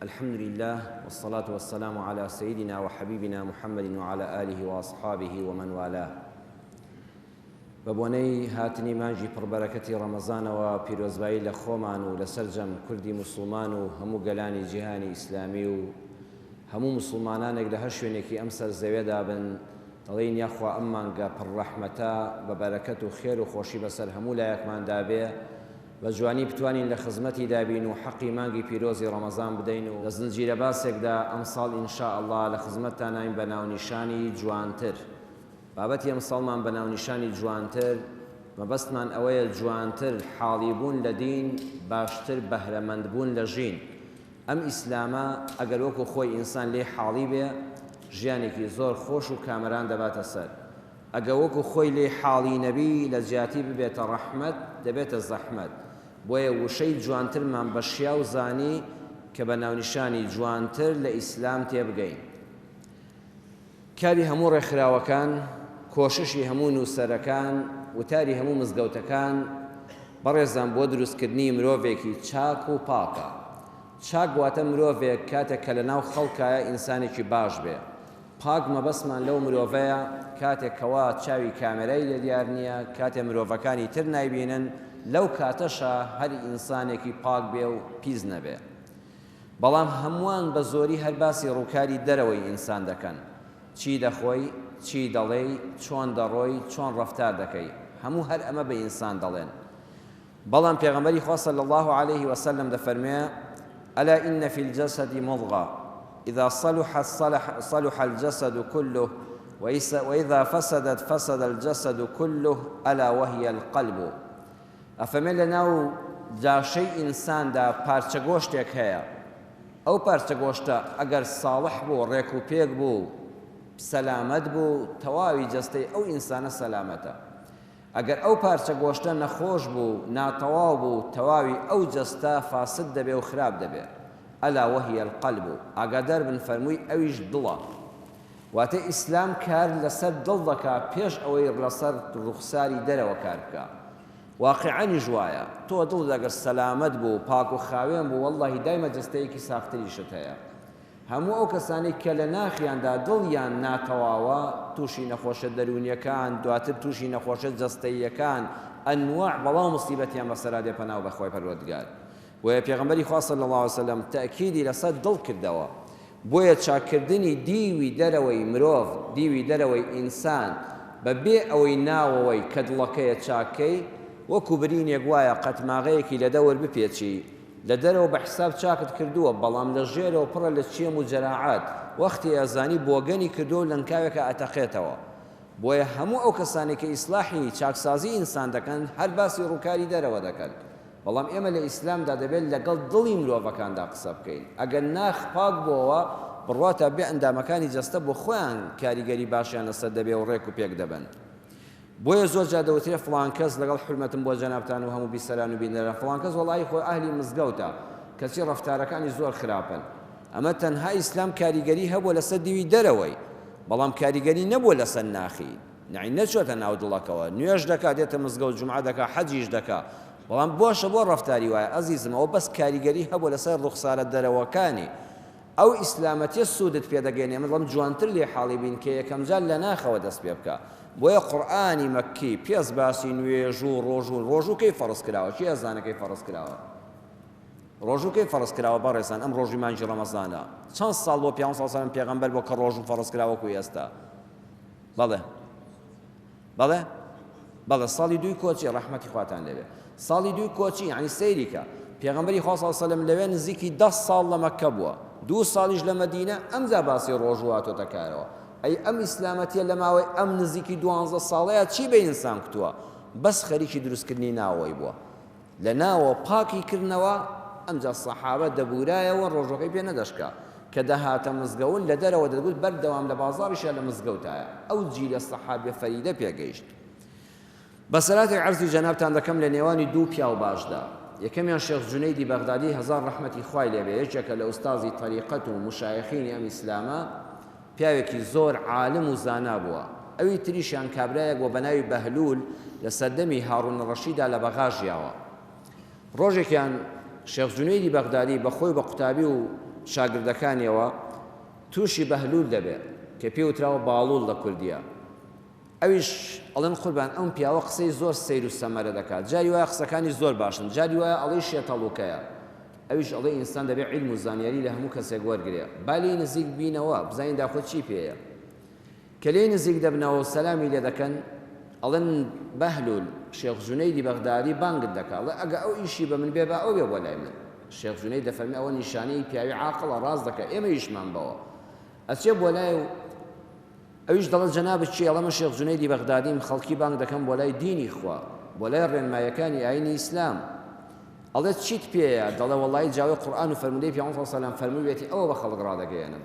الحمد لله والصلاة والسلام على سيدنا وحبيبنا محمد وعلى آله وأصحابه ومن والاه. ببونەی هاتنی مانجی پڕبەرەکەتی ڕەمەزانەوە پیرۆزبایی لە خۆمان و لە سەرجەم کوردی موسڵمان و هەموو گەلانی جیهانی ئیسلامی و هەموو موسڵمانانێک لە هەر شوێنێکی ئەم سەر زەوێدا بن دەڵێن یاخوا ئەم مانگە پڕڕەحمەتە بە بەرەکەت و خێر و خۆشی بەسەر هەموو لایەکماندا بێ، بە جوانی بتوانین لە خزمەتی دابین و حەقی مانگی پیرۆزی ڕەمەزان بدەین و لە زنجیرە باسێکدا ئەمساڵ ئینشاء الله لە خزمەتتان ناین بە ناونیشانی جوانتر. بابەتی ئەمساڵمان بە ناونیشانی جوانتر، مەبەستمان ئەوەیە جوانتر حاڵی بوون لە دین، باشتر بەهرەمەند بوون لە ژین. ئەم ئیسلامە ئەگەر وەکو خۆی ئینسان لێ حاڵی بێ، ژیانێکی زۆر خۆش و کامەران دەباتە سەر. ئەگە وەکو خۆی لێ حاڵی نەبی لە جیاتی ببێتە ڕەحمەت، دەبێتە زەحمەت. بۆیە وشەی جوانترمان بە شیا و زانی کە بە ناونیشانی جوانتر لە ئیسلام تێبگەین. کاری هەموو ڕێکخراوەکان، کۆششی هەموو نووسەرەکان، وتاری هەموو مزگەوتەکان بەڕێزان بۆ دروستکردنی مرۆڤێکی چاک و پاکە. چاک واتە مرۆڤێک کاتێک کە لەناو خەڵکایە ئینسانێکی باش بێ. پاک مەبەستمان لەو مرۆڤەیە کاتێک کەوا چاوی کامێرای لە دیار نییە، کاتێک مرۆڤەکانی تر نایبینن، لەو کاتەشە هەر ئینسانێکی پاک بێ و پیس نەبێ. بەڵام هەمووان بە زۆری هەر باسی ڕووکاری دەرەوەی ئینسان دەکەن. چی دەخۆی، چی دەڵێی، چۆن دەڕۆی، چۆن ڕەفتار دەکەی، هەموو هەر ئەمە بە ئینسان دەڵێن. بەڵام پێغەمبەری خوا صلی الله عليه وسلم دەفەرمێ: ئەلا ئین فی الجەسەد مضغة إذا صلح الجسد كله وإذا فسدت فسد الجسد كله ألا وهي القلب. ئەفەرمێ لەناو جاشەی ئینساندا پارچە گۆشتێک هەیە. ئەو پارچە گۆشتە ئەگەر ساڵح بوو، ڕێک و پێک بوو، سەلامەت بوو، تەواوی جەستەی ئەو ئینسانە سەلامەتە. ئەگەر ئەو پارچە گۆشتە نەخۆش بوو، ناتەواو بوو، تەواوی ئەو جەستە فاسد دەبێ و خراپ دەبێ. ئەلا وهی القەلب. ئاگادار بن فەرمووی ئەویش دڵە. واتە ئیسلام کار لەسەر دڵ دەکا پێش ئەوەی لەسەر ڕوخساری دەرەوە کار بکە. واقعەنیش وایە، تۆ دڵ ئەگەر سەلامەت بوو، پاک و خاوێن بوو، وەڵڵاهی دایمە جەستەیەکی ساختریشت هەیە. هەموو ئەو کەسانی کە لە ناخیاندا دڵیان ناتەواوە، تووشی نەخۆشە دەرونیەکان، دواتر تووشی نەخۆشە جەستەییەکان، ئەنواع بەڵام مصیبەتیان بەسەرا دێ پەناو بەخوای پەروەردگار. بۆیە پێغەمبەری خوا صلی الله علیه وسلم تەئکیدی لەسەر دڵ کردەوە. بۆیە چاکردنی دیوی دەرەوەی مرۆڤ، دیوی دەرەوەی ئینسان بەبێ ئەوەی ناوەوەی کە دڵەکەیە چاکەی، وەکو برینێک وایە قەتماغەیەکی لە دەور بپێچی، لە دەرەوە بە حساب چاکت کردووە، بەڵام لە ژێرەوە پڕە لە چێم و جەراعات، وەختی ئەزانی بۆگەنی کردو و لەنکاوێکە ئەتەقێتەوە. بۆیە هەموو ئەو کەسانی کە ئیسلاحی چاکسازی ئینسان دەکەن، هەر باسی ڕووکاری دەرەوە دەکەن. بەڵام ئێمە لە ئیسلامدا دەبێت لەگەڵ دڵی مرۆڤەکاندا قسە بکەین. ئەگەر ناخ پاک بووەوە، بڕواتە بێ ئەندامەکانی جەستە بۆ خۆیان کاریگەری باشیان لەسەر دەبێ و ڕێک و پێک دەبن. بۆیە زۆر جا دەوترێ فڵان کەس لەگەڵ حورمەتم بۆ جەنابتان و هەموو بیسەران و بینەران، فڵان کەس وەڵاهی خۆی ئەهلی مزگەوتە، کەچی ڕەفتارەکانی زۆر خراپن. ئەمە تەنها ئیسلام کاریگەری هەبووە لەسەر دیوی دەرەوەی، بەڵام کاریگەری نەبووە لەسەر ناخی. نعی نەچۆتە ناو دڵەکەوە، نوێژ دەکات، دێتە مزگەوت، جومعە دەکات، حەجیش دەکات، بەڵام بۆشە بۆ ڕەفتاری وایە. ئەزیزم، ئەوە بەس کاریگەری هەبووە لەسەر ڕوخسارە دەرەوەکانی. ئەو ئیسلامەتیە سوودت پێدەگەێنێ، بەڵام جوانتر لێ حاڵی بین کە یەکەم جار لە ناخەوە دەست پێ بکە. بۆیە قورئانی مەککی پێش باسی نوێژ و ڕۆژوو کەی فەرز کراوە. چی ئەزانە کەی فەرز کراوە؟ ڕۆژوو کەی فەرز کراوە بەڕێزان؟ ئەم ڕۆژی مانجی ڕەمەزانە. چەند ساڵ بۆ پیامبەر صلی الله علیه و سلم پێغەمبەر بۆ کە ڕۆژوو فەرز کراوەکو ئێستا؟ بەڵێ ساڵی دوی کۆچی، ڕەحمەتی خواتان لێبێ، ساڵی دوی کۆچی، یعنی سەیریکە. پێغەمبەری خوا صلی الله علیه و سلم لەوێ نزیکی 10 ساڵ لە مەککە بووە، 2 ساڵیش لە مەدینە، ئەمجا باسی ڕۆژوو هاتۆتە کارەوە. ئەی ئەم ئیسلامەتیە لە ماوەی ئەم نزیکی 12 ساڵەیە چی بە ئینسان کتووە؟ بەس خەریکی دروستکردنی ناوەی بووە. لە ناوە پاکی کردنەوە ئەمجا سەحابە دەبورایەوە، ڕۆژەکەی پێ نەدەشکا، کە دەهاتە مزگەوت لە دەرەوە دەگوت بەردەوام لە بازاڕیشە لە مزگەوتایە. ئەو جیلە سەحابە فەریدە پێگەیشت. بەسەراتێک عەرزی جەنابتان دەکەم لە نێوانی دوو پیاو باشدا. یەکەمیان شێخ جونەیدی بەغدادی هەزار ڕەحمەتی خوای لێبێ، یەکێکە لە ئوستازی تەریقەت و مشایخینی ئەم ئیسلامە، پیاوێکی زۆر عالم و زانا بووە. ئەوی تریشیان کابرایەک بۆ بە ناوی بەهلول لە سەردەمی هاڕون ڕەشیدا لە بەغاژیاوە. ڕۆژێکیان شێخ جونەیدی بەغدادی بەخۆی بە قوتابی و شاگردەکانیەوە تووشی بەهلول دەبێت کە پێی وتراوە باڵوڵ لە کوردیە ئەویش ئەڵێن قوربان ئەم پیاوە قسەی زۆر سەیر و سەمەرە دەکات جاری وایە قسەکانی زۆر باشن جاری وایە ئەڵەی شێتەڵوکەیە ئەویش ئەڵێ ئینسان دەبێت عیلم و زانیاری لە هەموو کەسێک وەرگرێ با لێی نزیک بینەوە بزانین داخۆ چی پێیە کە لێی نزیک دەبنەوە سەلامی لێ دەکەن ئەڵێن بەهلول شێخ جونەیدی بەغدادی بانگت دەکات ئەڵێ ئەگە ئەو ئیشی بە من بێ با ئەو بێ بۆ لای من شێخ جونەید دەفەرمێ ئەوە نیشانەی پیاوی عاقڵە ڕاست دەکات ئێمە ئیشمان بەوە ئەچێ بۆ لای و ئەویش دەڵێت جەنابەت چی ئەڵەمە شێخ جونەیدی بەغدادیم خەڵکی بانگ دەکەم بۆ لای دینی خوا بۆ لای ڕێنمایەکانی ئاینی ئیسلام ئەڵێت چیت پێیە دەڵێ وەڵڵی جاوی قورئان و فەرمودەی پێغەمبەر صلی الله علیه و سلم فەرموویەتی ئەوە بە خەڵک ڕادەگەیەنم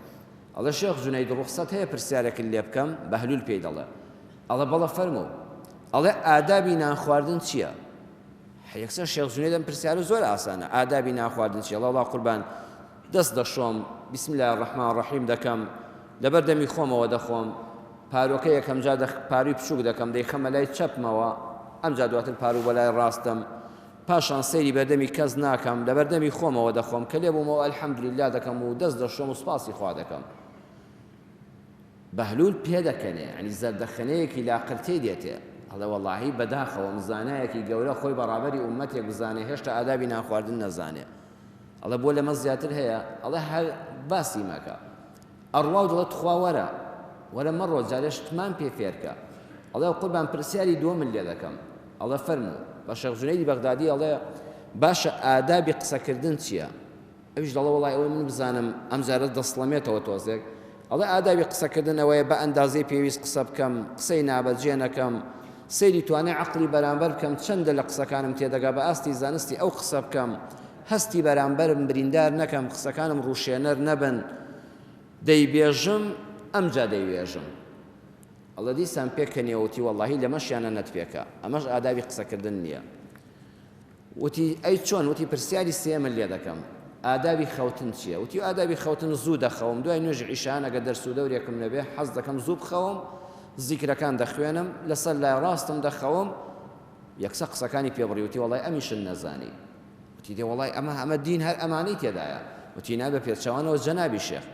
ئەڵێ شێخ جونەید ڕوخسەت هەیە پرسیارێکت لێ بکەم بەهلول پێی دەڵێ ئەڵێ بەڵێ فەرموو ئەڵێ ئادابی نان خواردن چییە یەکسەر شێخ جونەید ئەم پرسیارە زۆر ئاسانە ئادابی نان خواردن چییە وەڵڵا قوربان دەست دەشۆم بسم الله الرحمن الرحیم دەکەم لەبەر دەمی خۆمەوە دەخۆم پارۆکە یەکەم جا پاروی بچووک دەکەم دەیخەمە لای چەپمەوە ئەمجا دواتر پارو بە لای ڕاستم پاشان سەیری بەردەمی کەس ناکەم لە بەردەمی خۆمەوە دەخۆم کە لێ بوومەوە ئەلحەمدولله دەکەم و دەست دەشۆم و سوپاسی خوا دەکەم بەهلول پێ دەکەنێ ینی زەردەخەنەیەکی لاقرتەی دێتێ هەڵێ وەڵڵاهی بەداخەوە زانایەکی گەورە خۆی بەڕابەری ئوممەتێک بزانێ هێشتا ئادابی ناخواردن نەزانێ ئەڵێ بۆ لەمە زیاتر هەیە ئەڵێ هەر باسی مەکە ئەڕوا و دڵێت خوا وەرە وەرە مەڕۆ جارێش تمان پێ فێرکە ئەڵێ قوربان پرسیاری دووەمت لێ دەکەم ئەڵێ فەرموو بە شێخ جونەیدی بەغدادی ئەڵێ باشە ئادابی قسەکردن چییە ئەویش دەڵێ وەڵای ئەوەی من بزانم ئەم جارە دەسڵەمێتەوە تۆزێک ئەڵێ ئادابی قسەکردن ئەوەیە بە ئەندازەی پێویست قسە بکەم قسەی نابەجێ نەکەم سەیری توانای عەقڵی بەرامبەر بکەم چەندە لە قسەکانم تێدەگا بە ئاستی زانستی ئەو قسە بکەم هەستی بەرامبەرم بریندار نەکەم قسەکانم ڕوشێنەر نەبن دەیبێژم ئەمجا دەیوێژم ئەڵێ دیسان پێکەنیەوەتی وەڵڵاهی لەمەشیانە نەتپێکە ئەمەش ئادابی قسەکردن نییە وتی ئەی چۆن وتی پرسیاری سێمە لێ دەکەم ئادابی خەوتن چییە وتی ئادابی خەوتن زوو دەخەوم دوای نوێژی عیشان ئەگە دەرس و دەورێکم نەبێ حەز دەکەم زوو بخەوم زیکرەکان دەخوێنم لەسەر لای ڕاستم دەخەوم یەکسە قسەکانی پێبڕی وتی وەڵای ئەمیشن نەزانی وتی دێ وەڵای ئەمە دین هەر ئەمانەی تێدایە وتی نابێ پێچەوانەوە جەنابی شێخ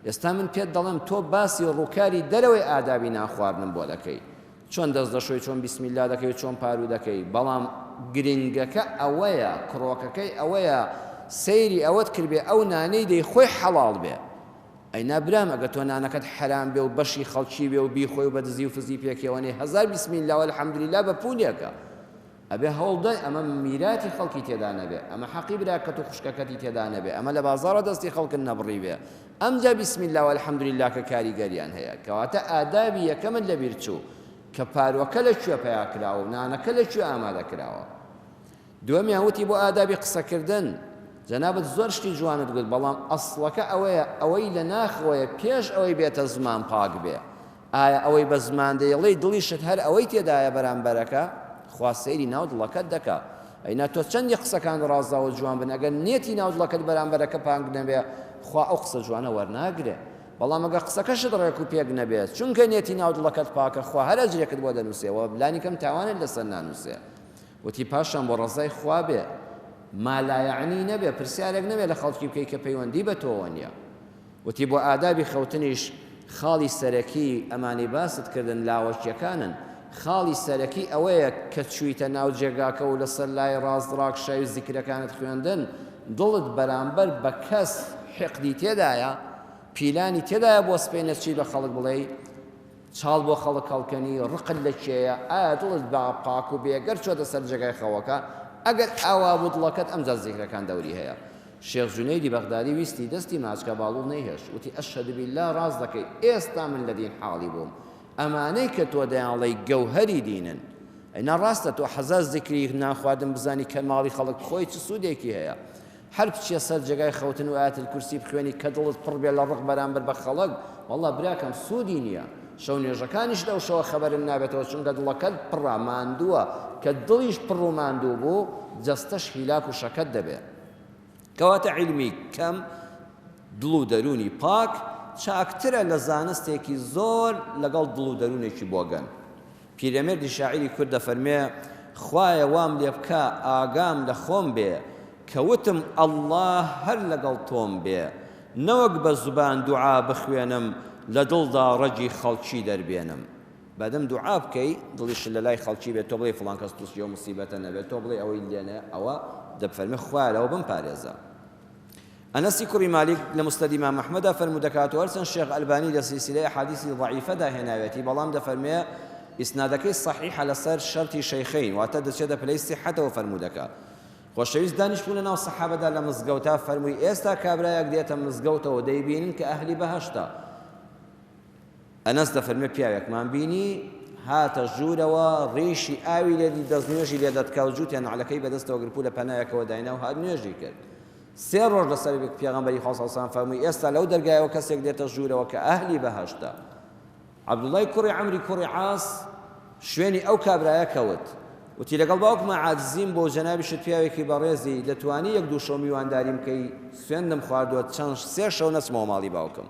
ئێستا من پێت دەڵێم تۆ باسی ڕووکاری دەرەوەی ئادابی ناخواردنم بۆ دەکەی چۆن دەست دەشۆی چۆن بسم الله دەکەی چۆن پارو دەکەی بەڵام گرنگەکە ئەوەیە کڕۆکەکەی ئەوەیە سەیری ئەوەت کردبێ ئەو نانەی دەی خۆی حەڵاڵ بێ ئەی نابرام ئەگە تۆ نانەکەت حەرام بێ و بەشی خەڵکی بێ و بیخۆی و بەدزی و فزی پێکەوەنێ هەزار بسم الله والحەمدولله بە پولێکە ئەبێ هەوڵدەی ئەمە میراتی خەڵکی تێدا نەبێ ئەمە حەقی براکەت و خوشکەکەتی تێدا نەبێ ئەمە لە بازاڕە دەستی خەڵکن نەبڕی بێ ئەمجا بسم الله والحەمدولله کە کاریگەریان هەیە کەواتە ئادابی یەکەمت لەبیر چوو کە پارۆکە لەکوێ پەیا کراوە و نانەکە لەکوێ ئامادە کراوە دووەمیان وتی بۆ ئادابی قسەکردن جەنابەت زۆر شتی جوانت گوت بەڵام ئەسڵەکە ئەوەیە ئەوەی لە ناخەوەیە پێش ئەوەی بێتە زمان پاک بێ ئایا ئەوەی بە زمان دەیڵێ دڵیشت هەر ئەوەی تێدایە بەرامبەرەکە خوا سەیری ناو دڵەکەت دەکا ئەینا تۆ چەندی قسەکان ڕازاوە جوان بن ئەگەر نێتی ناو دڵەکەت بەرامبەرەکە پانگ نەبێ خوا ئەو قسە جوانە وەرناگرێ بەڵام ئەگە قسەکەشت ڕێک و پێک نەبێت چونکە نێتی ناو دڵەکەت پاکە خوا هەر ئەجرێکت بۆ دەنووسێەوە بلانی کەم تاوانت لەسەر نانووسێ وتی پاشان بۆ ڕزای خوا بێ مالایعنی نەبێ پرسیارێک نەبێ لە خەڵکی بکەی کە پەیوەندی بە تۆوە نییە وتی بۆ ئادابی خەوتنیش خاڵی سەرەکی ئەمانی باست کردن لاوەکیەکانن خاڵی سەرەکی ئەوەیە کە چوویتە ناو جێگاکە و لەسەر لای ڕاستڕاک شای و زیکرەکانت خوێندن دڵت بەرامبەر بە کەس حقدی تێدایە پیلانی تێدایە بۆ سپێنت چی بە خەڵک بڵێ چاڵ بۆ خەڵک هەڵکەنی ڕقت لە کێیە ئایا دڵت بە پاک و بێگەر چۆتە سەر جێگای خەوەکە ئەگەر ئاوا بوو دڵەکەت ئەمجا زیکرەکان دەوری هەیە شێخ جونەیدی بەغدادی ویستی دەستی ماچکە باڵوڵ نەیهێش وتی ئەشهەدو بالله ڕاست دەکەی ئێستا من لە دین حاڵی بووم ئەمانەی کە تۆ دەیانڵێی گەوهەری دینن ئەینا ڕاستە تۆ حەزار زیکری ناخواردن بزانی کە ماڵی خەڵک خۆی چ سوودێکی هەیە هەر بچیە سەر جێگای خەوتن و ئاەتل کورسی بخوێنی کە دڵت پڕ بێ لە ڕق بەرامبەر بە خەڵک وەڵڵا براکەم سوودی نییە شەو نوێژەکانیش لەو شەوە خەبەرم نابێتەوە چونکە دڵەکەت پڕە ماندووە کە دڵیش پڕ و ماندوو بوو جەستەش هیلاک و شەکەت دەبێت کەواتە عیلمی کەم دڵ و دەرونی پاک چاکترە لە زانستێکی زۆر لەگەڵ دڵ و دەرونێکی بۆگەن پیرەمێردی شاعیری کورد دەفەرمێ خوایە وام لێ بکە ئاگام لە خۆم بێ کەوتم ئەڵڵا هەر لەگەڵ تۆم بێ نەوەک بە زوبان دوعا بخوێنم لە دڵدا ڕەگی خەڵکی دەربێنم بەدەم دوعا بکەی دڵیش لە لای خەڵکی بێت تۆ بڵێ فڵان کەس تووشی و موسیبەتە نەبێت تۆ بڵێ ئەوەی لێنە ئەوە دەبفەرمێ خوایە لەوە بمپارێزە. ئەنەسی کوڕی مالیک لە مستەد ئیمام ئەحمەدا فەرموو دەکاتەوە هەرچەند شێخ ئەلبانی لە سیلسیلەی ئەحادیثی ضەعیفەدا هێناوێتی بەڵام دەفەرمێ ئیسنادەکەی صەحیحە لەسەر شەرتی شەیخەین واتە دەچێتە پلەی سیحەتەوە فەرموو دەکات. خۆشەویست دانیش بوو لەناو سەحابەدا لە مزگەوتا فەرمووی ئێستا کابرایەک دێتە مزگەوتەوە دەیبینن کە ئەهلی بەهەشتە. ئەنەس دەفەرمێ پیاوێکمان بینی هاتە ژوورەوە ڕیشی ئاوی لێدی دەست نوێژی لێ دەتکا و جووتیان نعلەکەی بەدەستەوە گرپوو لە پەنایەکەوە داینە و هات نوێژی کرد. 3 ڕۆژ لەسەر پێغەمبەری خوا صلی الله علیه و سلم فەرمووی ئێستا لەو دەرگایەوە کەسێک دێتە ژوورەوە کە ئەهلی بەهەشتە. عەبدوڵای کوڕی عەمری کوڕی عاس شوێنی ئەو کابرایە کەوت وتی لەگەڵ باوکمە عاجزیم بۆ جەنابیشت پیاوێکی بەڕێزی دەتوانی 1-2 شەو میوانداری بکەی سوێندم خواردووە چەند 3 شەو نەچمەوە ماڵی باوکم.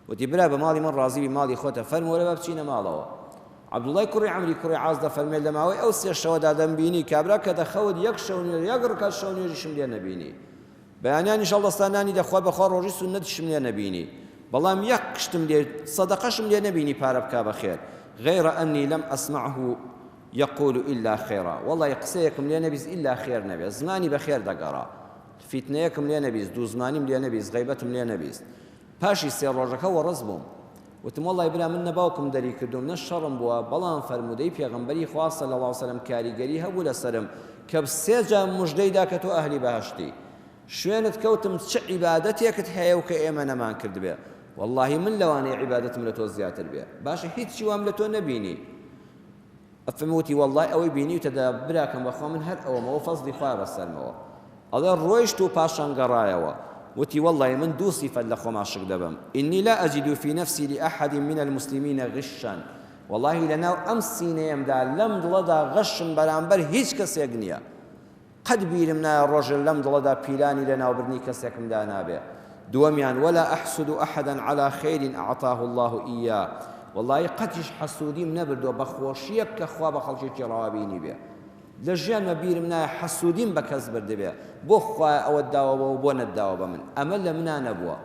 وتی برا بە ماڵی من ڕازی بی ماڵی خۆتە فەرمووە لە بچینە ماڵەوە. عەبدوڵای کوڕی عەمری کوڕی عاس دەفەرمێت لە ماوەی ئەو 3 شەوەدا دەمبینی کابرا کە دەخەوت 1 شەو نوێژ 1 ڕکات شەو نوێژیشم لێ نەبینی. بەیانیانی شەڵدەستانانی دەخوا بەخوا ڕۆژی سونەتیشم لێ نەبینی بەڵام 1 کشتم لێ سەدەقەشم لێ نەبینی پارە بکا بەخێر غير أني لم أسمعه يقول إلا خيرا والله قسەیەکم لێ نەبیست إلا خێر نەبێت زمانی بەخێر دەگەڕا فیتنەیەکم لێ نەبیست دوو زمانیم لێ نەبیست غیبەتم لێ نەبیست. پاشی 3 ڕۆژەکە وەڕز بووم وتم وڵی برا من نەباوکم دەری کردوم نە شەڕم بووە بەڵام فەرمودەی پێغەمبەری خوا صلی الله علیه و سلم کاریگەری هەبوو لەسرم کە 3 جا موژدەیدا کە تۆ ئەهلی بەهەشتی شوێنت کەوتم چ عیبادەتێکت هەیە و کە ئێمە نەمان کردبێ والله من لەوانەیە عیبادەتم لە تۆ زیاتر بێ باشە هیچی وام لە تۆ نەبینی. ئەفەرمووتی والله ئەوەی بینی و تەدا براکەم بەخوا من هەر ئەوەمەوە فەزلی خوا بەسەرمەوە ئەڵێ ڕۆیشت و پاشان گەڕایەوە وتی والله من 2 صفەت لە خۆما شک دەبم إني لا أجد في نفسي لأحد من المسلمين غشا والله لەناو ئەم سینەیەمدا لەم دڵەدا غەشم بەرامبەر هیچ کەسێک نییە قەت بیرم نایە ڕۆژە لەم دڵەدا پیلانی لەناوبردنی کەسێکمدا نابێ. دووەمیان ولا أحسد أحدا على خير أعطاه الله إياه والله قەتیش حەسوودیم نەبردووە بە خۆشیەک کە خوا بە خەڵکێکی ڕاوابینی بێ لە ژیانمە بیرم نایە حەسوودیم بە کەس بردبێ بۆ خوا ئەوە داوە و بۆ نەداوە بە من ئەمە لە منە نەبووە.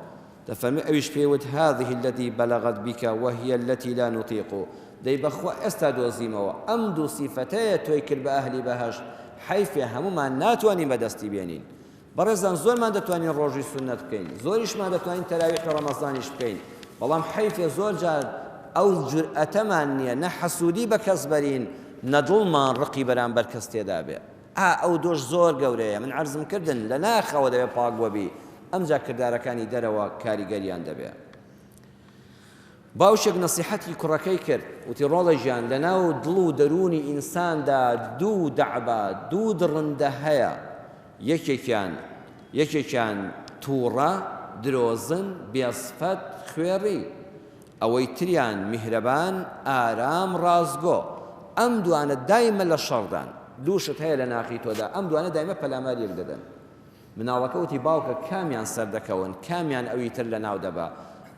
دەفەرمێ ئەویش پێوت هذه التي بلغت بك وهي التي لا نطيق دەی بەخوا ئێستا دۆزیمەوە ئەم 2 صیفەتەیە تۆی کرد بە ئەهلی بەهەشت حیفێ هەمومان ناتوانین بەدەستی بێنین. بەڕێزان زۆرمان دەتوانین ڕۆژی سونەت بکەین زۆریشمان دەتوانین تەراویحی ڕەمەزانیش بکەین بەڵام حیفێ زۆر جار ئەو جورئەتەمان نییە نە حەسوودی بە کەس بەرین نە دڵمان ڕقی بەرامبەر کەس تێدا بێ. ئەو دۆش زۆر گەورەیە من عەرزم کردن لە ناخەوە دەبێ پاک بۆبی ئەمجا کردارەکانی دەرەوە کاریگەریان دەبێ. باوشێک نەسیحەتی کوڕەکەی کرد وتی ڕۆڵە ژیان لەناو دڵ و دەرونی ئینساندا 2 دەعبە 2 دڕندە هەیە یەکێکیان تووڕە درۆزن بێسفەت خوێڕی ئەوەی تریان میهرەبان ئارام ڕازگۆ ئەم دوانە دایمە لە شەڕدان دووشت هەیە لە ناخی تۆدا ئەم دوانە دایمە پەلاماریەک دەدەن. مناڵەکە وتی باوکە کامیان سەردەکەون کامیان ئەوی تر لە ناو دەبا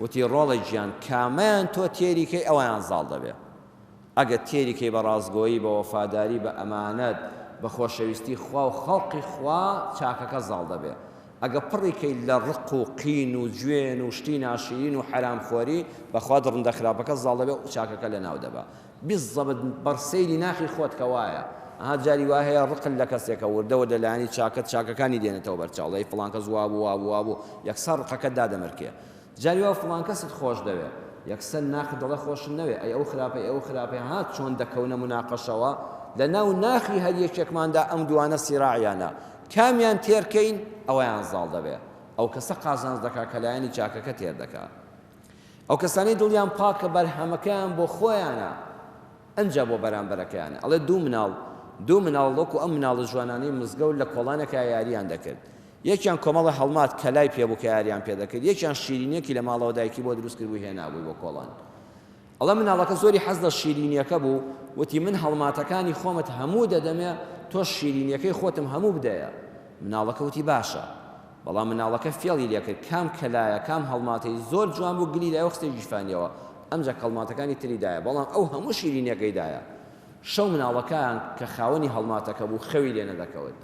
وتی ڕۆڵی گیان کامیان تۆ تێریکەی ئەویان زاڵ دەبێ ئەگە تێریکەی بە ڕازگۆیی بە وەفاداری بە ئەمانەت بە خۆشەویستی خوا و خەڵقی خوا چاکەکە زاڵ دەبێ ئەگە پڕێکەی لە ڕق و قین و گوێن و شتی ناشرین و حرامخۆری بەخوا دڕندە خراپەکە زاڵ دەبێ و چاکەکە لە ناو دەبا بیزەبت بەرسەیری ناخی خۆت کەوایە ئەها جاری وا هەیە ڕقل لە کەسێکە وردەوە لەلایانی چاکەکانی دێنێتەوە بەرچاوڵی فڵان کەس وابوو یەکسەر ڕقەکە دادەمەرکێ جاری وا فڵان کەست خۆش دەوێ یەکسەر ناخ دڵە خۆشن نەوێ ئەی ئەو خراپەی هات چۆن دەکەونە مناقەشەوە لە ناو ناخی هەر یەکێکماندا ئەم دوانە سیراعیانە کامیان تێرکەین ئەوەیان زاڵ دەبێ ئەو کەسە قازانج دەکا کە لایەنی چاکەکە تێر دەکات ئەو کەسانی دڵیان پاکە بەرهەمەکەیان بۆ خۆیانە ئەنجا بۆ بەرامبەرەکەیانە ئەڵێ دوو مناڵ وەکو ئەم مناڵە جوانانەی مزگەوت لە کۆڵانێکە یاریان دەکرد یەکیان کۆمەڵە هەڵمات کەلای پێبوو کە یاریان پێ دەکرد یەکیان شیرینیەکی لە ماڵەوە دایکی بۆ دروست کردبوو هێنابووی بۆ کۆڵان ئەڵە مناڵەکە زۆری حەز لە شیرینیەکە بوو وتی من هەڵماتەکانی خۆمت هەموو دەدەمێ تۆ شیرینیەکەی خۆتم هەموو بدەیە مناڵەکە وتی باشە بەڵام مناڵەکە فێڵی لێ کرد کام کەلایە کام هەڵماتەی زۆر جوان بوو گلی لایە خستێ گیشفانیەوە ئەمجا هەڵماتەکانی تریدایە بەڵام ئەو هەموو شیرینیەکەیدایە شەو مناڵەکان کە خاوەنی هەڵماتەکە بوو خەوی لێ نەدەکەوت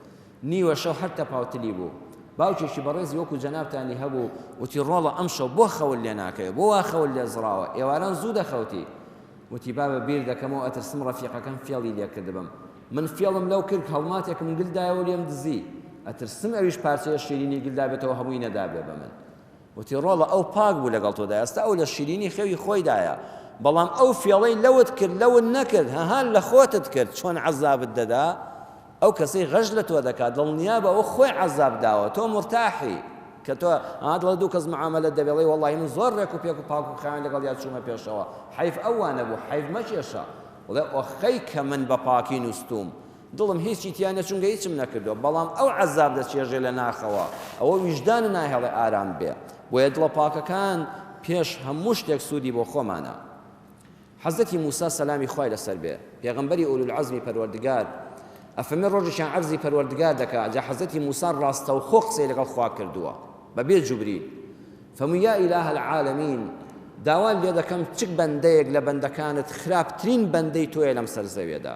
نیوە شەو هەر تەپاوتلی بوو باوکێکی بەڕێزی وەکو جەنابتانی هەبوو وتی ڕۆڵە ئەمشەو بۆ خەول لێ ناکەوێ بۆ وا خەول لێ زراوە ئێواران زوو دەخەوتی وتی بابە بیر دەکەمەوە ئەترسم ڕەفیقەکەم فێڵی لێ کردبم من فێڵم لەو کرد هەڵماتێکم گلدایەوە لێم دزی ئەترسم ئەویش پارچەیە شیرینی گلدا بێتەوە هەمووی نەدابێ بە من وتی ڕۆڵە ئەو پاک بوو لەگەڵ تۆدا ئێستا ئەو لە شیرینی خێوی خۆیدایە بەڵام ئەو فێڵەی لەوت کرد لەوت نەکرد هەهان لە خۆتت کرد چۆن عەزابت دەدا ئەو کەسەی غەش لە تۆ دەکات دڵنیا بە ئەو خۆی عەزاب داوە تۆ مرتاحی کە تۆ دڵە دوو کەس معاملەت دەبێڵی وەڵڵاهی من زۆر ڕێک و پێک و پاک و خاوێن لەگەڵ یا چوومە پێشەوە حەیف ئەوانە بوو حەیف مەکێشە وڵێ ئۆخەی کە من بە پاکی نووسوم دڵم هیچی تیان نەچونگە هیچم نەکردو بەڵام ئەو عەزاب دەچێژێ لە ناخەوە ئەوە ویژدان ناهێڵێ ئارام بێ بۆیە دڵە پاکەکان پێش هەموو شتێک سوودی بۆ خۆمانە حەزەتی موسا سەلامی خوای لەسەر بێ پێغەمبەری ئولو العەزمی پەروەردگار ئەفەرمێ ڕۆژێکیان عەرزی پەروەردگار دەکات جا حەزەتی موسا ڕاستەوخۆ قسەی لەگەڵ خوا کردووە بەبێ جوبریل فەرمووی یا ئیلاهە العالەمین داوان لێ دەکەم چ بەندەیەک لە بەندەکانت خراپترین بەندەی تۆیە لەم سەر زەویەدا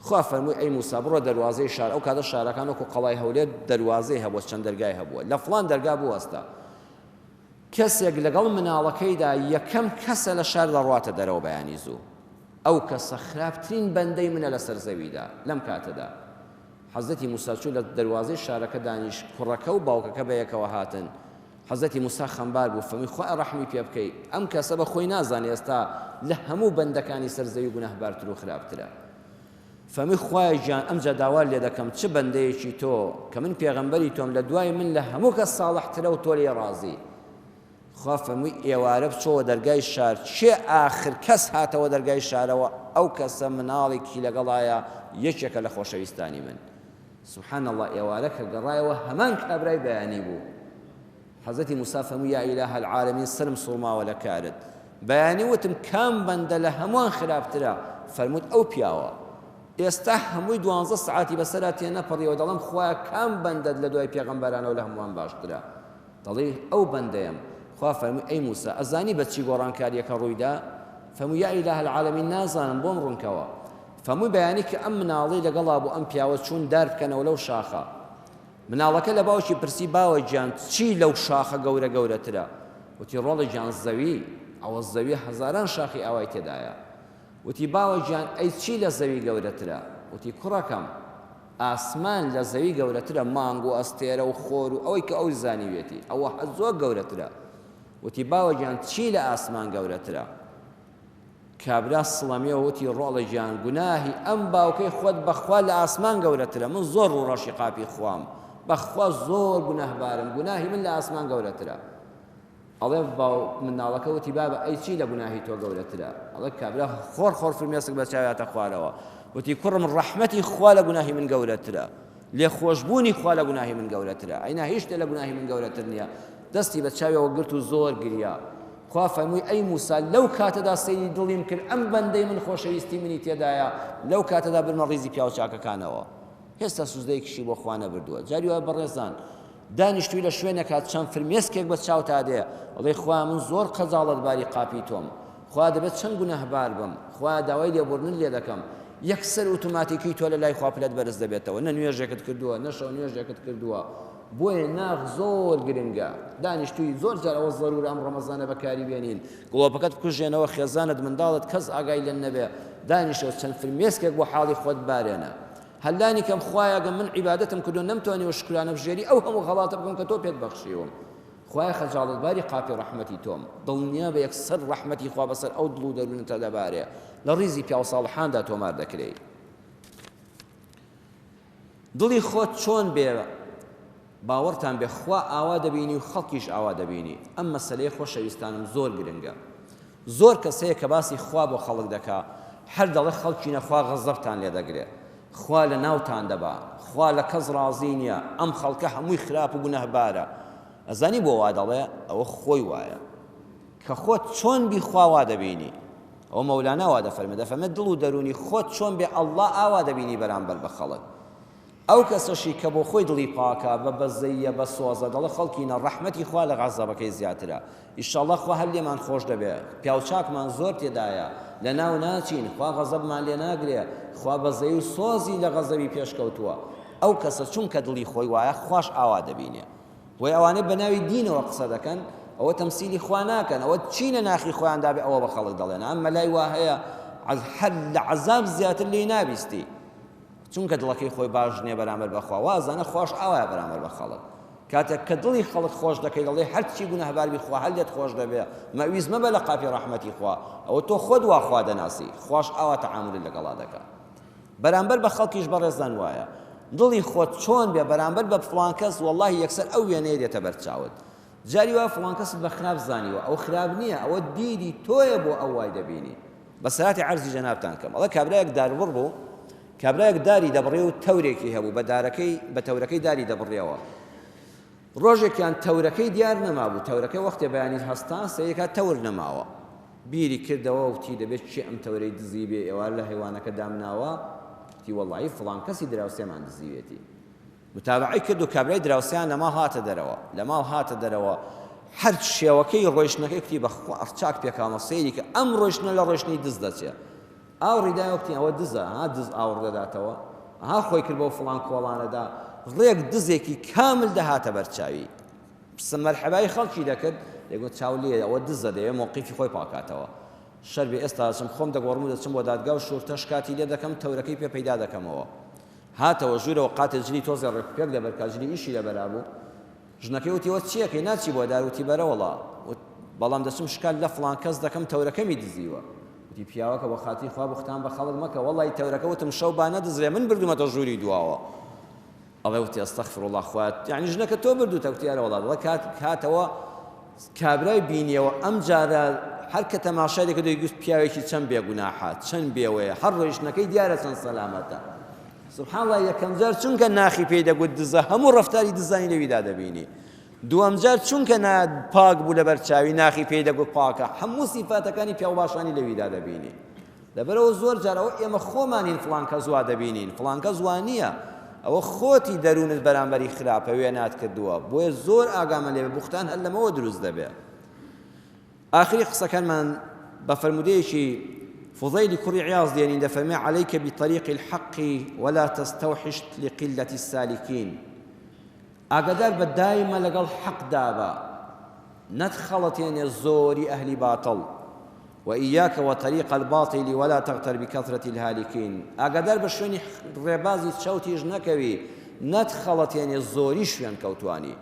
خوا فەرمووی ئەی موسا بڕۆ دەروازەی شار ئەو کاتە شارەکان وەکو قەڵای هەولێر دەروازەی هەبووە چەند دەرگای هەبووە لە فڵان دەرگا بوەستە کەسێک لەگەڵ مناڵەکەیدا یەکەم کەسە لە شار دەڕواتە دەرەوە بەیانی زوو ئەو کەسە خراپترین بەندەی منە لەسەر زەویدا لەم کاتەدا حەزەتی موسا چوو لە دەروازەی شارەکە دانیش کوڕەکە و باوکەکە بەیەکەوە هاتن حەزەتی موسا خەمبار بوو فەرمووی خوا ڕەحمی پێ بکەی ئەم کەسە بە خۆی نازانێ ئێستا لە هەموو بەندەکانی سەر زەوی گونەهبارتر و خراپترە فەرمووی خوای گیان ئەمجا داوا لێ دەکەم چ بەندەیەکی تۆ کە من پێغەمبەری تۆم لە دوای من لە هەموو کەس ساڵحترە و تۆ لێ ڕازی خوا فەرمووی ئێوارە بچۆوە دەرگای شار چێ ئاخر کەس هاتەوە دەرگای شارەوە ئەو کەسە مناڵێکی لەگەڵایە یەکێکە لە خۆشەویستانی من سبحان الله ئێوارە کە گەڕایەوە هەمان کابرای بەیانی بوو حەزەتی موسا فەرمووی یا ئیلاهە العالەمین سرم سوڵماوە لە کارت بەیانی وتم کام بەندە لە هەمووان خراپترە فەرمووت ئەو پیاوە ئێستا هەمووی 12 سعاتی بەسەرا تێنەپەڕیەوە دەڵێم خوایە کام بەندەت لە دوای پێغەمبەرانەوە لە هەمووان باشترە دەڵێ ئەو بەندەیەم خوا فەرمووی ئەی موسا ئەزانی بە چی گۆڕانکاریەکە ڕوویدا فەرمووی یا ئیلاهە العالەمین نازانم بۆم ڕوونکەوە فەرمووی بەیانی کە ئەم مناڵەی لەگەڵا بوو ئەم پیاوە چوون دار بکەنەوە لەو شاخە مناڵەکە لە باوکی پرسی باوە گیان چی لەو شاخە گەورە گەورەترە وتی ڕۆڵە گیان زەوی ئەوە زەوی هەزاران شاخی ئاوای تێدایە وتی باوە گیان ئەی چی لە زەوی گەورەترە وتی کوڕەکەم ئاسمان لە زەوی گەورەترە مانگ و ئەستێرە و خۆر و ئەوەی کە ئەو زانیوێتی ئەوە زۆر گەورەترە وتی باوە گیان چی لە ئاسمان گەورەترە کابرا سڵەمیە وتی ڕۆڵە گیان گوناهی ئەم باوکەی خۆت بەخوا لە ئاسمان گەورەترە من زۆر ڕوڕەشی قاپی خوام بەخوا زۆر گوناهبارم گوناهی من لە ئاسمان گەورەترە ئەڵێ باو مناڵەکە وتی بابە ئەی چی لە گوناهی تۆ گەورەترە ئەڵێ کابرا خۆر فرمێسک بە چاواتە خوارەوە وتی کوڕم ڕەحمەتی خوا لە گوناهی من گەورەترە لێ خۆشبوونی خوا لە گوناهی من گەورەترە ئەینا هیچ شتێ لە گوناهی من گەورەتر نییە دەستی بە چاویەوە گرت و زۆر گریا خوا فەرمووی ئەی موسا لەو کاتەدا سەیری دڵیم کرد ئەم بەندەی من خۆشەویستی منی تێدایە لەو کاتەدا برمە ڕیزی پیاو چاکەکانەوە هێستا سوزدەیەکیشی بۆ خوا نەبردووە جاری وایە بەڕێزان دانیشتووی لە شوێنێکات چەند فرمێسکێک بە چاوتا دێ ئەڵێ خوا من زۆر قەزاڵەتباری قاپی تۆم خوا دەبێت چەند گونەهبار بم خوا داوای لێبوردن لێ دەکەم یەکسەر ئۆتۆماتیکی تۆ لە لای خوا پلەت بەرز دەبێتەوە نە نوێژێکت کردووە نە شەو نوێژێکت کردووە بۆیە ناغ زۆر گرنگە دانیشتووی زۆر جار ئەوە زەرورە ئەم ڕەمەزانە بەکاری بێنین گڵۆپەکەت بکوژێنەوە خێزانت منداڵت کەس ئاگای لێ نەبێ دانیشەوە چەند فرمێسکێک بۆ حاڵی خۆت بارێنە هەلانی کەم خوایەگە من عیبادەتم کردو نەمتوانیوە شکرانە بژێری ئەو هەموو غەڵاتە بکەم کە تۆ پێت بەخشیوم خوایە خەجاڵتباری قاپی ڕەحمەتی تۆم دڵنیا بە یەکسەر ڕەحمەتی خوا بەسەر ئەو دڵ و دەروونتە دەبارێ لە ڕیزی پیاو ساڵحاندا تۆمار دەکرێت دڵی خۆت چۆن بێ باوەڕتان بێ خوا ئاوا دەبینی و خەڵکیش ئاوا دەبینی ئەم مەسەلەی خۆشەویستانم زۆر گرنگە زۆر کەسەیە کە باسی خوا بۆ خەڵک دەکا هەر دەڵێ خەڵکی نەخوا غەزەبتان لێ دەگرێت خوا لە ناوتان دەبا خوا لە کەس ڕازی نییە ئەم خەڵکە هەمووی خراپ و گونەهبارە ئەزانی بۆ وا دەڵێ ئەوە خۆی وایە کە خۆت چۆن بی خوا وا دەبینی ئەو مەولانا وا دەفەرمێت دڵ و دەرونی خۆت چۆن بێ ئەڵڵا ئاوا دەبینی بەرامبەر بە خەڵک ئەو کەسەشی کە بۆ خۆی دڵی پاکە بە بەزەیە بە سۆزە دەڵێ خەڵکینە ڕەحمەتی خوا لە غەزەبەکەی زیاترە ئیشەڵڵا خوا هەر لێمان خۆش دەبێ پیاوچاکمان زۆر تێدایە لە ناو ناچین خوا غەزەبمان لێ ناگرێ خوا بەزەی و سۆزی لە غەزەبی پێشکەوتووە ئەو کەسە چونکە دڵی خۆی وایە خوش ئاوا دەبینێ بۆی ئەوانەی بە ناوی دینەوە قسە دەکەن ئەوە تەمسیلی خوا ناکەن ئەوە چینە ناخی خۆیان دابێ ئەوە بە خەڵک دەڵێن ئەم مەلای وا هەیە هەر لە عەزاب زیاتر لێی نابیستی چونکە دڵەکەی خۆی باش نییە بەرامبەر بەخوا وازانە خۆش ئاوایە بەرامبەر بە خەڵک کاتێک کە دڵی خەڵک خۆش دەکەی دەڵێ هەرچی گونەهبار بی خوا هەر لێت خۆش دەبێ مەویز مەبە لە قاپی ڕەحمەتی خوا ئەوە تۆ خۆت وا خوا دەناسی خۆش ئاوا تەعامل لەگەڵا دەکات بەرامبەر بە خەڵکیش بەڕێزان وایە دڵی خۆت چۆن بێ بەرامبەر بە فڵان کەس وەڵڵاهی یەکسەر ئەو وێنەیە دێتە بەرچاوت جاری وایە فڵان کەست بە خراپ زانیوە ئەو خراپ نییە ئەوە دیری تۆیە بۆ ئەو وای دەبینی بە سەراتی عەرزی جەنابتان کەم ئەڵێ کابرایەک داربڕ بوو کابرایەک داری دەبڕێ و تەورێکی هەبوو بە تەورەکەی داری دەبڕێەوە ڕۆژێکیان تەورەکەی دیار نەمابوو تەورەکەی وەختێ بەیانی هەستان سەیەکە تەور نەماوە بیری کردەوە وتی دەبێت چی ئەم تەورەی دزی بێ ئێوە لە حیوانەکە دامناوە تی وەڵڵاهی فڵان کەسی دراوسێمان دزیوێتی متابعی کرد و کابرای دراوسیان لە ماڵ هاتە دەرەوە لە ماڵ هاتە دەرەوە هەر شێوەکەی ڕۆیشتنەکەی کتی بەخوا چاک پێکامە سەیری کە ئەم ڕۆیشتنە لە ڕۆیشتنی دز دەچێت ئاو ڕیدایوەکتی ئەوە دزە ها دز ئاوڕ دەداتەوە ها خۆی کرد بۆ فڵان کۆڵانەدا ڕێک دزێکی کامل دەهاتە بەرچاوی مەرحەبای خەڵکی دەکرد دەگوت چاو لێ ئەوە دزە دەوێ موقیفی خۆی پاکاتەوە شەربی ئێستا دەچم خۆم دەگۆڕم و دەچم بۆ دادگا و شورتە شکاتی لێ دەکەم تەورەکەی پێ پەیدا دەکەمەوە هاتەوە ژوورەوە قاتێ جلی تۆزێ ڕێکپێک دەبەر کاژلی ئیشی لەبەرا بوو ژنەکەی وتیوە چیەکەی ناچی بۆ داروتی بەرەوەڵا بەڵام دەچم شکال لە فڵان کەس دەکەم تەورەکەمی دزیوە وتی پیاوەکە بە خاتی خوا بختان بە خەڵک مەکە وەڵی تەورەکە وتم شەو با نەدزرێ من بردومەتە ژووری دواوە ئەڵێ وتی ئەستەغفر الله خوات یعنی ژنەکە تۆ بردووتە وتیارە وڵات دەڵێ کاتەوە کابرای بینیەوە ئەم جارە هەر کە تەماشای دەکرد دەیگوت پیاوێکی چەند بێگوناحە چەند بێوەیە هەر ڕۆیشتنەکەی دیارە چەند سەلامەتە سبحان الله یەکەم جار چونکە ناخی پێی دەگوت دزە هەموو ڕەفتاری دزانی لەویدا دەبینی دووەم جار چونکە پاک بوو لە بەرچاوی ناخی پێی دەگوت پاکە هەموو سیفاتەکانی پیاو باشانی لەویدا دەبینی لەبەرەوە زۆر جارەوە ئێمە خۆمانین فڵان کە زوا دەبینین فڵان کە زوا نییە ئەوە خۆتی دەروونت بەرامبەری خراپە وێنات کردووە بۆیە زۆر ئاگامە لێ بوختان هەر لەمەوە دروست دەبێت آخری قسەکانمان بە فەرمودەیەکی فضيل كري عياض يعني دفمع عليك بطريق الحق ولا تستوحش لقلة السالكين أقدر بدايما لقل حق دابا ندخلت يعني الزور أهل باطل وإياك وطريق الباطل ولا تغتر بكثرة الهالكين أقدر بشوني ربازي تشوتي جنكوي ندخلت يعني الزوري شوين كوتواني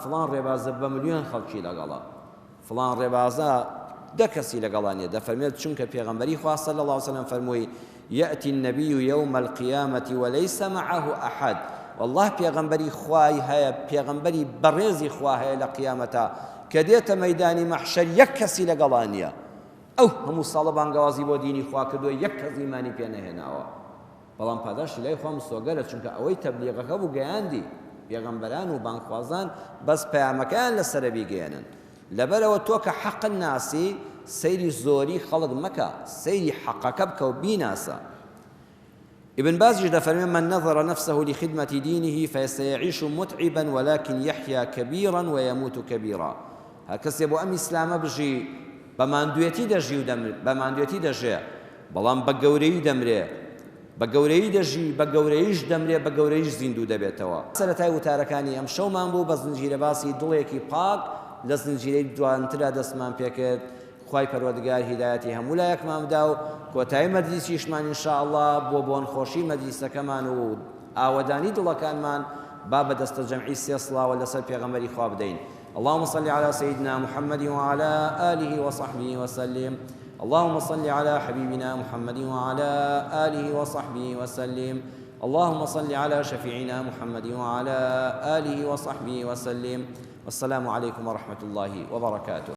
فلان رباز بمليون خلقي لقلا فلان ربازا دكسي لقلانية دفرميت شنك بيغمبري خواه صلى الله عليه وسلم فرموي يأتي النبي يوم القيامة وليس معه أحد والله بيغمبري خواهي هيا بيغمبري بريزي خواهي لقيامته كديت ميداني محشر يكسي لقلانية أو هم صالبان قوازي بو ديني خواه كدو يكسي ماني بيانه هناوا بلان پاداش لای خواه مستوگرد چونکه اوی تبلیغه بو گیاندی بيغمبران و بانخوازان بس پیامکان لسر بی گیانن لبرو توك حق الناس سيري زوري خلق مكة سيري حقك بك وبيناسا ابن باز جدا فرمي من نظر نفسه لخدمة دينه فسيعيش متعبا ولكن يحيا كبيرا ويموت كبيرا هكذا يبو أم إسلام بجي بماندويتي دجي ودمر بماندويتي دجي بلان بقوري دمري بقوري دجي بقوريش دمري بقوريش زندو دبيتوا سلتاي وتاركاني أم شو مانبو بزنجير باسي دليكي باق لزنجيري دوانترا دسمان بيكت خواهی پروردگار هدایتی همو لایەکمان بدا و کۆتایی مەجلیسیشمان ئینشاءالله بۆ خۆشی مەجلیسەکەمان و ئاوەدانی دڵەکانمان با بەدەستە جەمعی سێ سڵاوە لەسەر پێغەمبەری خوا بدەین. اللهم صل على سيدنا محمد وعلى آله وصحبه وسلم. اللهم صل على حبيبنا محمد وعلى آله وصحبه وسلم. اللهم صل على شفيعنا محمد وعلى آله وصحبه وسلم. والسلام عليكم ورحمة الله وبركاته.